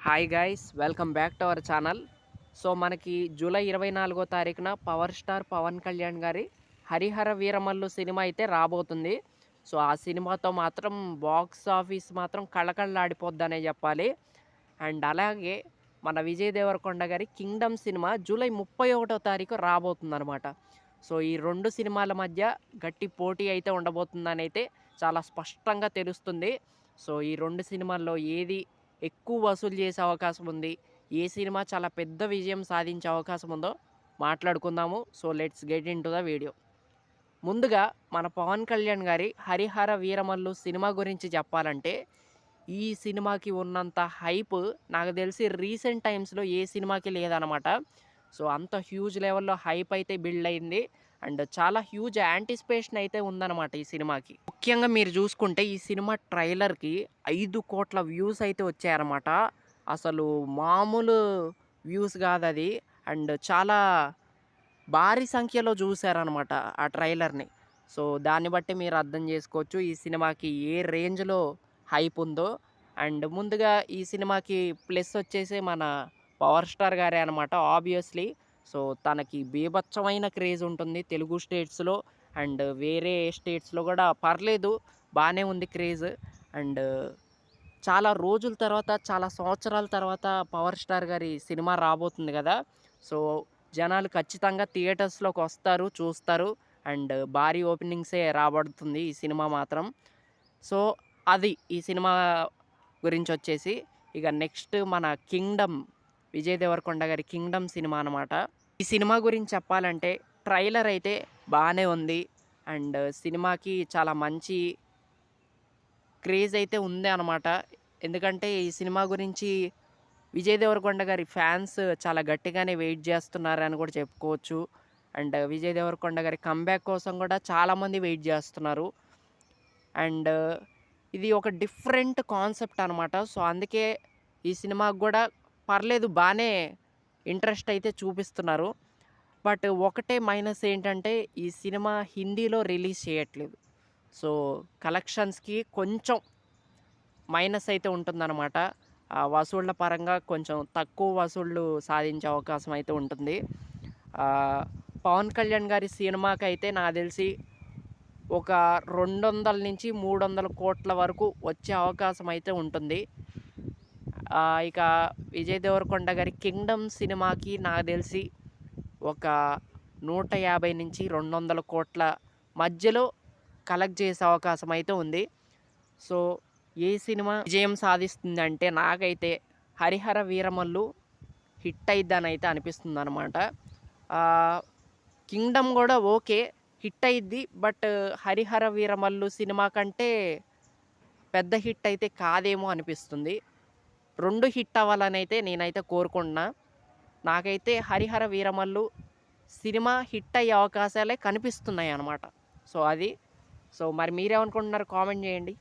Hi guys, welcome back to our channel. So మనకి July 24వ తారీఖున power star Pawan Kalyan గారి Harihara Veeramallu cinema అయితే రాబోతుంది. సో ఆ సినిమాతో మాత్రం బాక్స్ ఆఫీస్ మాత్రం కళకళలాడిపోద్దనే చెప్పాలి. అండ్ అలాగే మన విజయ్ దేవరకొండ గారి కింగ్డమ్ సినిమా జూలై 31వ తారీఖు రాబోతుందనమాట. సో ఈ 2 సినిమాల మధ్య గట్టి పోటీ అయితే ఉండబోతుందని అయితే చాలా స్పష్టంగా తెలుస్తుంది. సో ఈ 2 సినిమాల్లో ఏది ఎక్కువ వసూలు చేసే అవకాశం ఉంది, ఏ సినిమా చాలా పెద్ద విజయం సాధించే అవకాశం ఉందో మాట్లాడుకుందాము. So let's get in to the video. ముందుగా మన పవన్ కళ్యాణ్ గారి హరిహర వీరమల్లు సినిమా గురించి చెప్పాలంటే, ఈ సినిమాకి ఉన్నంత హైప్ నాకు తెలిసి రీసెంట్ టైమ్స్‌లో ఏ సినిమాకి లేదనమాట. సో అంత హ్యూజ్ లెవెల్‌లో హైప్ అయితే బిల్డ్ అయింది. అండ్ చాలా హ్యూజ్ యాంటిసిపేషన్ అయితే ఉందన్నమాట ఈ సినిమాకి. ముఖ్యంగా మీరు చూసుకుంటే ఈ సినిమా ట్రైలర్‌కి 5,00,00,000 వ్యూస్ అయితే వచ్చాయన్నమాట. అసలు మామూలు వ్యూస్ కాదది. అండ్ చాలా భారీ సంఖ్యలో చూసారనమాట ఆ ట్రైలర్‌ని. సో దాన్ని బట్టి మీరు అర్థం చేసుకోవచ్చు ఈ సినిమాకి ఏ రేంజ్‌లో హైప్ ఉందో. అండ్ ముందుగా ఈ సినిమాకి ప్లస్ వచ్చేసి మన పవర్ స్టార్ గారే అనమాట ఆబ్వియస్లీ. సో తనకి బీభత్సమైన క్రేజ్ ఉంటుంది తెలుగు స్టేట్స్‌లో. అండ్ వేరే స్టేట్స్‌లో కూడా పర్లేదు, బానే ఉంది క్రేజ్. అండ్ చాలా రోజుల తర్వాత, చాలా సంవత్సరాల తర్వాత పవర్ స్టార్ గారి సినిమా రాబోతుంది కదా! సో జనాలు ఖచ్చితంగా థియేటర్స్‌లోకి వస్తారు, చూస్తారు. అండ్ భారీ ఓపెనింగ్సే రాబడుతుంది ఈ సినిమా మాత్రం. సో అది ఈ సినిమా గురించొచ్చేసి. ఇక నెక్స్ట్ మన 'కింగ్డమ్' విజయ్ దేవరకొండ గారి 'కింగ్డమ్' సినిమా అనమాట. ఈ సినిమా గురించి చెప్పాలంటే ట్రైలర్ అయితే బానే ఉంది. అండ్ సినిమాకి చాలా మంచి క్రేజ్ అయితే ఉంది అనమాట. ఎందుకంటే ఈ సినిమా గురించి విజయ్ దేవరకొండ గారి ఫ్యాన్స్ చాలా గట్టిగానే వెయిట్ చేస్తున్నారని కూడా చెప్పుకోవచ్చు. అండ్ విజయ్ దేవరకొండ గారి కమ్‌బ్యాక్ కోసం కూడా చాలామంది వెయిట్ చేస్తున్నారు. అండ్ ఇది ఒక డిఫరెంట్ కాన్సెప్ట్ అనమాట. సో అందుకే ఈ సినిమాకి గూడా పర్లేదు, బానే ఇంట్రెస్ట్ అయితే చూపిస్తున్నారు. బట్ ఒకటే మైనస్ ఏంటంటే ఈ సినిమా హిందీలో రిలీజ్ చేయట్లేదు. సో కలెక్షన్స్‌కి కొంచెం మైనస్ అయితే ఉంటుందన్నమాట. వసూళ్ళ పరంగా కొంచెం తక్కువ వసూళ్ళు సాధించే అవకాశం అయితే ఉంటుంది. పవన్ కళ్యాణ్ గారి సినిమాకైతే నాకు తెలిసి ఒక 200-300 కోట్ల వరకు వచ్చే అవకాశం అయితే ఉంటుంది. ఇక విజయ్ దేవరకొండ గారి 'కింగ్డమ్' సినిమాకి నాకు తెలిసి ఒక 150-200 కోట్ల మధ్యలో కలెక్ట్ చేసే అవకాశం అయితే ఉంది. సో ఏ సినిమా విజయం సాధిస్తుందంటే నాకైతే 'హరిహర వీరమల్లు' హిట్ అయిద్దని అయితే అనిపిస్తుందనమాట. 'కింగ్డమ్' కూడా ఓకే, హిట్ అయిద్ది. బట్ 'హరిహర వీరమల్లు' సినిమా కంటే పెద్ద హిట్ అయితే కాదేమో అనిపిస్తుంది. 2 హిట్ అవ్వాలనైతే నేనైతే కోరుకుంటున్నా. నాకైతే 'హరిహర వీరమల్లు' సినిమా హిట్ అయ్యే అవకాశాలే కనిపిస్తున్నాయన్నమాట. సో అది. సో మరి మీరేమనుకుంటున్నారో కామెంట్ చేయండి.